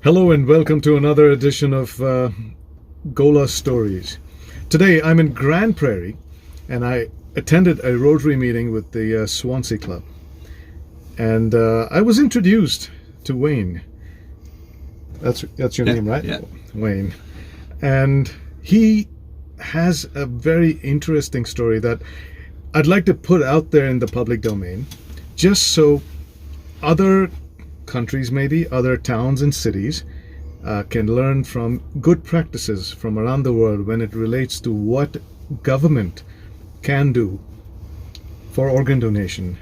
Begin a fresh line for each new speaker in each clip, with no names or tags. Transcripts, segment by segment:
Hello and welcome to another edition of Gola Stories. Today I'm in Grand Prairie and I attended a Rotary meeting with the Swansea Club. And I was introduced to Wayne. That's your name, right?
Yeah.
Wayne. And he has a very interesting story that I'd like to put out there in the public domain, just so other countries, maybe other towns and cities can learn from good practices from around the world when it relates to what government can do for organ donation.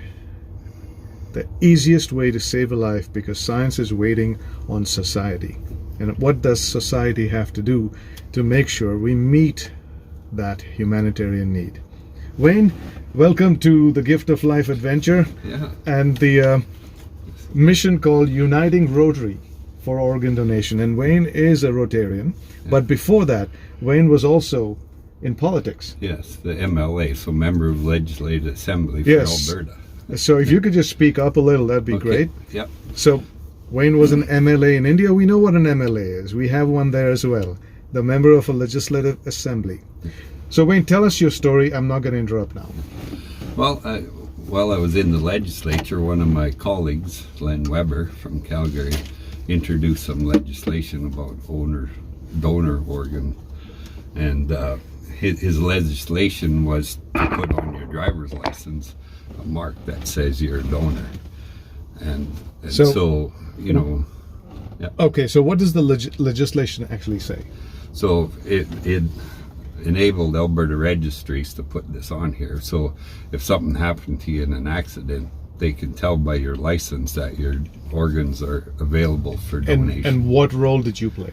The easiest way to save a life, because science is waiting on society. And what does society have to do to make sure we meet that humanitarian need? Wayne, welcome to the Gift of Life adventure.
Yeah.
And the mission called Uniting Rotary for Organ Donation. And Wayne is a Rotarian, but before that, Wayne was also in politics.
Yes, the MLA, so Member of Legislative Assembly for Alberta.
So if you could just speak up a little, that'd be great.
Yep.
So Wayne was an MLA in India. We know what an MLA is. We have one there as well, the Member of a Legislative Assembly. So Wayne, tell us your story. I'm not going to interrupt now.
Well, while I was in the legislature, one of my colleagues, Len Weber from Calgary, introduced some legislation about donor organ, and his legislation was to put on your driver's license a mark that says you're a donor, and so you know. Yeah.
Okay, so what does the legislation actually say?
So it enabled Alberta registries to put this on here, so if something happened to you in an accident, they can tell by your license that your organs are available for donation.
And what role did you play?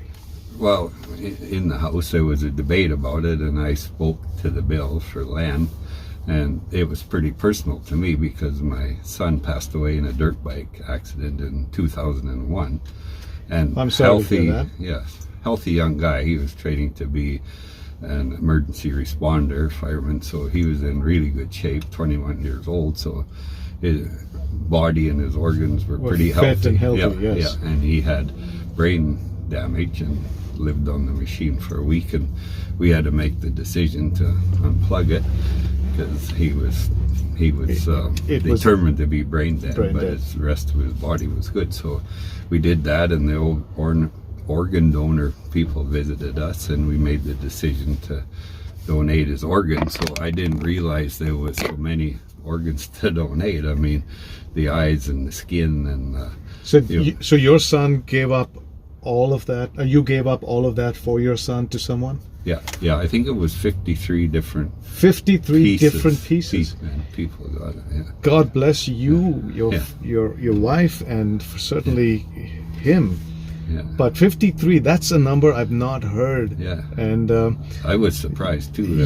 Well, in the House there was a debate about it, and I spoke to the bill for Len, and it was pretty personal to me because my son passed away in a dirt bike accident in 2001, and
I'm sorry to hear that.
Yes, healthy young guy. He was training to be an emergency responder, fireman, so he was in really good shape, 21 years old, so his body and his organs were pretty
fit
healthy.
And healthy,
yeah,
yes.
yeah, and he had brain damage and lived on the machine for a week, and we had to make the decision to unplug it because he was determined to be brain dead, but the rest of his body was good. So we did that, and the old organ donor people visited us, and we made the decision to donate his organs. So I didn't realize there was so many organs to donate. I mean, the eyes and the skin, and
so your son gave up all of that. You gave up all of that for your son to someone?
Yeah. I think it was 53 different.
53 different pieces.
People got it. Yeah.
God bless you, your wife, and certainly him.
Yeah.
But 53, that's a number I've not heard.
Yeah.
And
I was surprised too.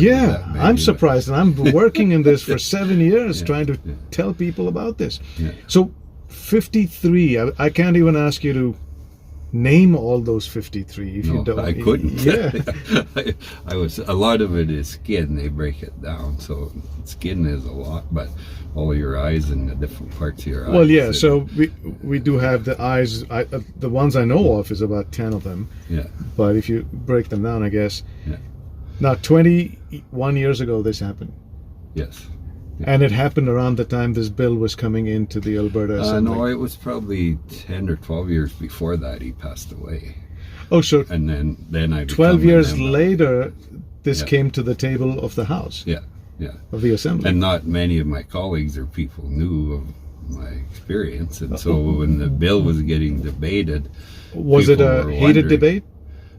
I'm surprised, and I'm working in this for 7 years trying to tell people about this.
Yeah.
So 53, I can't even ask you to name all those 53 if you don't.
I couldn't.
Yeah.
I was, a lot of it is skin. They break it down, so skin is a lot, but all your eyes and the different parts of your eyes.
Well, yeah. So we do have the eyes. The ones I know of is about 10 of them.
Yeah.
But if you break them down, I guess.
Yeah.
Now, 21 years ago, this happened.
Yes.
And it happened around the time this bill was coming into the Alberta Assembly.
No, it was probably 10 or 12 years before that he passed away.
Oh, so
and then I
12 years later, this came to the table of the House.
Yeah.
Of the Assembly.
And not many of my colleagues or people knew of my experience, and so when the bill was getting debated,
was it a heated debate?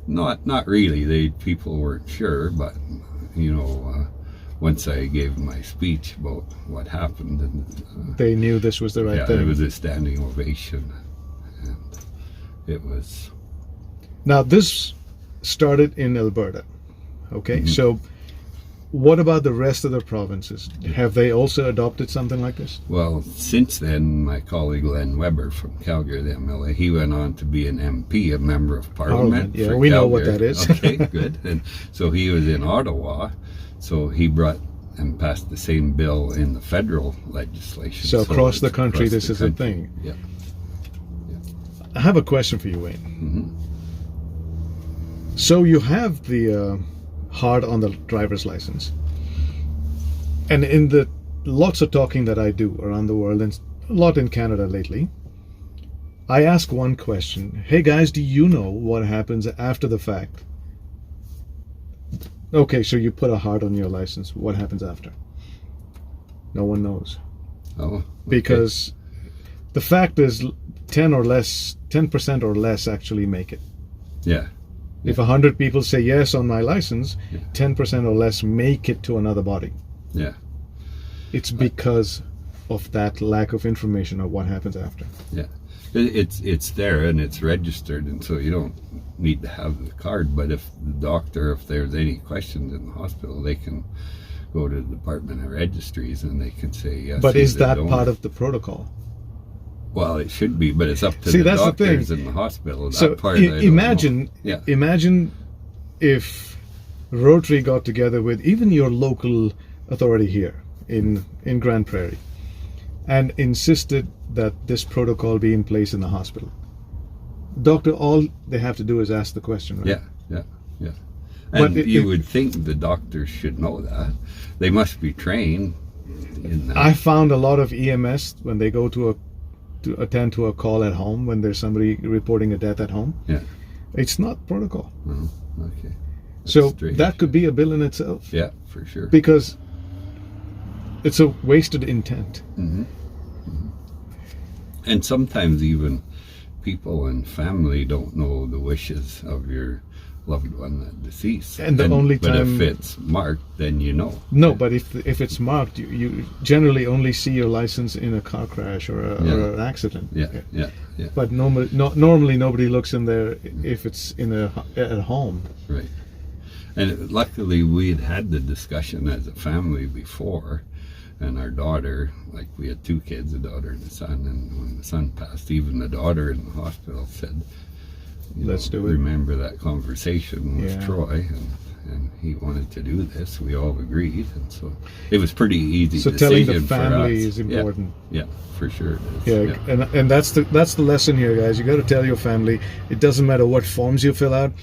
Not really. People weren't sure, but you know. Once I gave my speech about what happened, and
they knew this was the right thing.
It was a standing ovation, and it was.
Now this started in Alberta, okay? Mm-hmm. So, what about the rest of the provinces? Have they also adopted something like this?
Well, since then, my colleague Len Weber from Calgary, the MLA, he went on to be an MP, a member of Parliament.
Yeah, we know what that is.
Okay, good. And so he was in Ottawa. So he brought and passed the same bill in the federal legislation.
So across the country, this is a thing.
Yeah.
I have a question for you, Wayne.
Mm-hmm.
So you have the hard on the driver's license, and in the lots of talking that I do around the world, and a lot in Canada lately, I ask one question: hey guys, do you know what happens after the fact? Okay, so you put a hard on your license. What happens after? No one knows.
Oh, okay.
Because the fact is 10% or less actually make it.
Yeah.
If 100 people say yes on my license,
Yeah.
10% or less make it to another body.
Yeah.
It's because of that lack of information of what happens after.
Yeah. It's there and it's registered, and so you don't need to have the card. But if the doctor, if there's any questions in the hospital, they can go to the Department of Registries and they can say yes.
But is that
donor.
part of the protocol?
Well, it should be, but it's up to
See,
the
that's the
doctors
thing.
in the hospital. That
So
part I don't
imagine,
know. Yeah.
imagine if Rotary got together with even your local authority here in Grand Prairie and insisted that this protocol be in place in the hospital. Doctor, all they have to do is ask the question, right?
Yeah.
But
And you would think the doctors should know that. They must be trained in that.
I found a lot of EMS when they go to attend to a call at home when there's somebody reporting a death at home.
Yeah.
It's not protocol.
Oh, okay. That's
So
strange.
that could be a bill in itself.
Yeah, for sure.
Because it's a wasted intent.
Mm-hmm. And sometimes even people and family don't know the wishes of your loved one that deceased.
And the only
but
time-
if it's marked, then you know.
No, but if it's marked, you generally only see your license in a car crash or an accident.
Yeah.
But normally nobody looks in there if it's at home.
Right. And luckily we had the discussion as a family before, and our daughter, like we had two kids, a daughter and a son, and when the son passed, even the daughter in the hospital said,
Let's do it.
Remember that conversation with
Yeah.
Troy, and he wanted to do this. We all agreed, and so it was pretty easy.
So telling the
decision for
family
us.
is important.
Yeah, for sure it is.
Yeah, and that's the lesson here, guys. You got to tell your family. It doesn't matter what forms you fill out.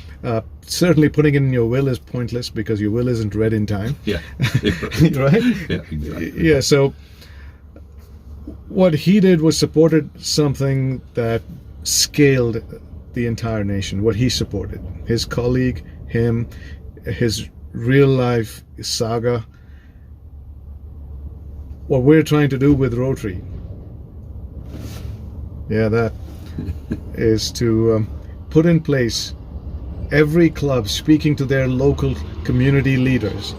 Certainly, putting it in your will is pointless because your will isn't read in time.
Yeah.
Right?
Yeah, exactly.
Yeah. So what he did was supported something that scaled the entire nation. What he supported, his colleague, him, his real life saga. What we're trying to do with Rotary, that is to put in place every club speaking to their local community leaders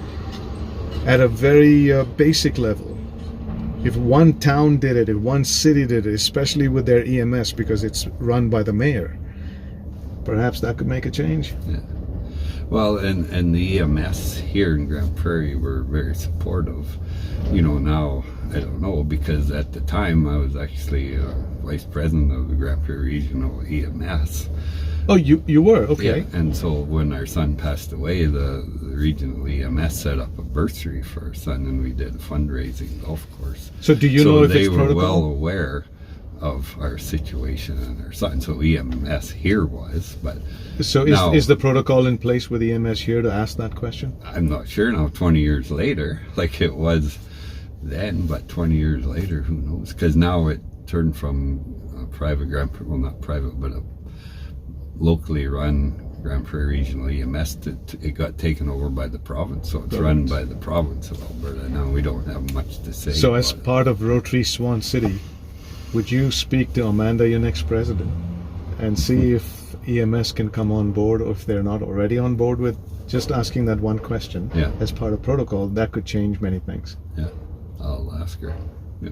at a very basic level. If one town did it, if one city did it, especially with their EMS because it's run by the mayor, perhaps that could make a change.
Yeah. Well, and the EMS here in Grand Prairie were very supportive. Now, I don't know, because at the time I was actually vice president of the Grand Prairie Regional EMS.
Oh, you were? Okay.
Yeah, and so when our son passed away, the regional EMS set up a bursary for our son, and we did a fundraising golf course.
So do you know if
they
it's
were
protocol?
well aware of our situation and our son. So EMS here was, but
So
now,
is the protocol in place with EMS here to ask that question?
I'm not sure now, 20 years later, like it was then, but 20 years later, who knows? Because now it turned from a private well, not private, but a locally run Grand Prairie Regional EMS, it got taken over by the province. So it's run by the province of Alberta. Now we don't have much to say.
So as
about it.
part of Rotary Swan City, would you speak to Amanda, your next president, and see if EMS can come on board, or if they're not already on board with just asking that one question as part of protocol? That could change many things.
Yeah, I'll ask her. Yeah.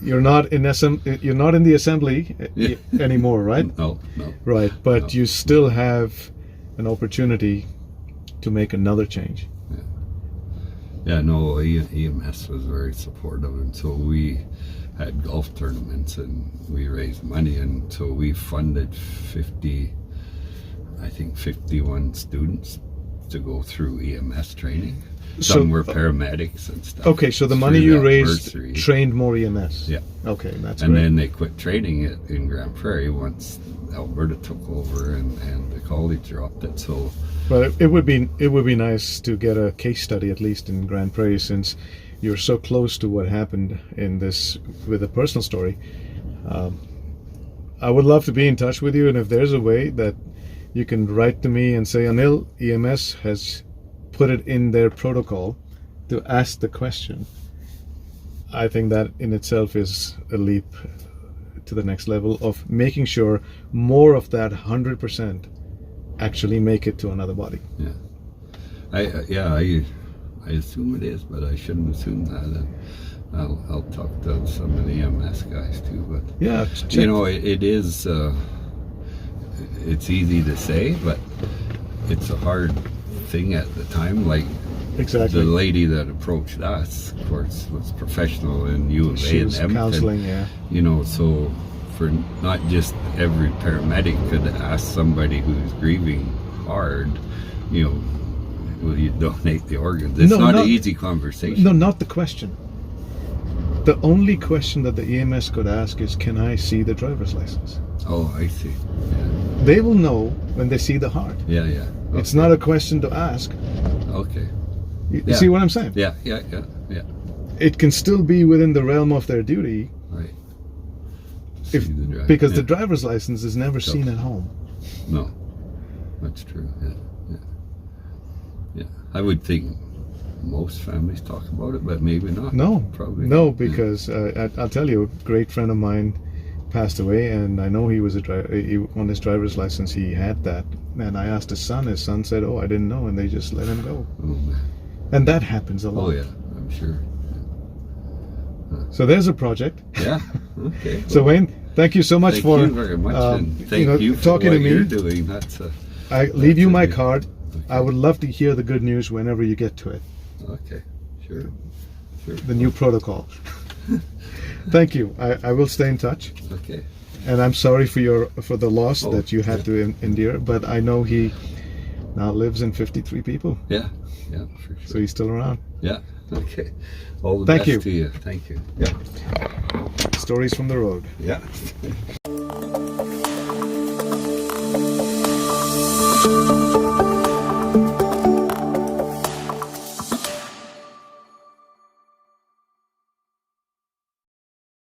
You're not in the assembly anymore, right?
No.
Right, but
No.
you still have an opportunity to make another change.
Yeah, no, EMS was very supportive, and so we had golf tournaments and we raised money, and so we funded 51 students to go through EMS training.
So-
Some were paramedics and stuff.
Okay, so the
Through
money you
that
raised
bursary.
trained more EMS.
Yeah.
Okay, that's
And
great.
then they quit training it in Grand Prairie once Alberta took over and the college dropped it. So
Well, it would be nice to get a case study at least in Grand Prairie, since you're so close to what happened in this with a personal story. I would love to be in touch with you, and if there's a way that you can write to me and say, Anil, EMS has put it in their protocol to ask the question, I think that in itself is a leap to the next level of making sure more of that 100% actually make it to another body.
yeah, I assume it is, but I shouldn't assume that. And I'll talk to some of the EMS guys too. But
Yeah,
you know, it is. It's easy to say, but it's a hard thing at the time. Like
exactly.
the lady that approached us, of course, was professional in U of
She
A and
was
M.
counseling, yeah.
You know, so for not just every paramedic could ask somebody who's grieving hard, you know, will you donate the organs? It's not an easy conversation.
No, not the question. The only question that the EMS could ask is, can I see the driver's license?
Oh, I see. Yeah,
They will know when they see the heart.
yeah. Okay.
It's not a question to ask.
Okay.
You
Yeah.
see what I'm saying?
Yeah.
It can still be within the realm of their duty
Right.
if,
See the drive.
because
Yeah.
the driver's license is never seen at home.
No, that's true. Yeah. I would think most families talk about it, but maybe not.
No,
Probably
no,
not. Yeah.
because I'll tell you, a great friend of mine passed away, and I know he was a driver. On his driver's license, he had that. And I asked his son. His son said, "Oh, I didn't know," and they just let him go.
Oh man.
And that happens a lot.
Oh yeah, I'm sure.
So there's a project.
Yeah. Okay.
So Wayne, thank you so much
Thank
for
you very much, and thank you for
talking
what
to me.
you're doing. That's
I leave you my
okay.
card.
Okay.
I would love to hear the good news whenever you get to it.
Okay. Sure.
The new protocol. Thank you. I will stay in touch,
Okay.
and I'm sorry for the loss
Oh,
that you had to endure. But I know he now lives in 53 people,
Yeah. Yeah. For sure.
so he's still around.
Yeah. Okay. All the
Thank
best
you.
to you. Thank you. Yeah.
Stories from the road.
Yeah.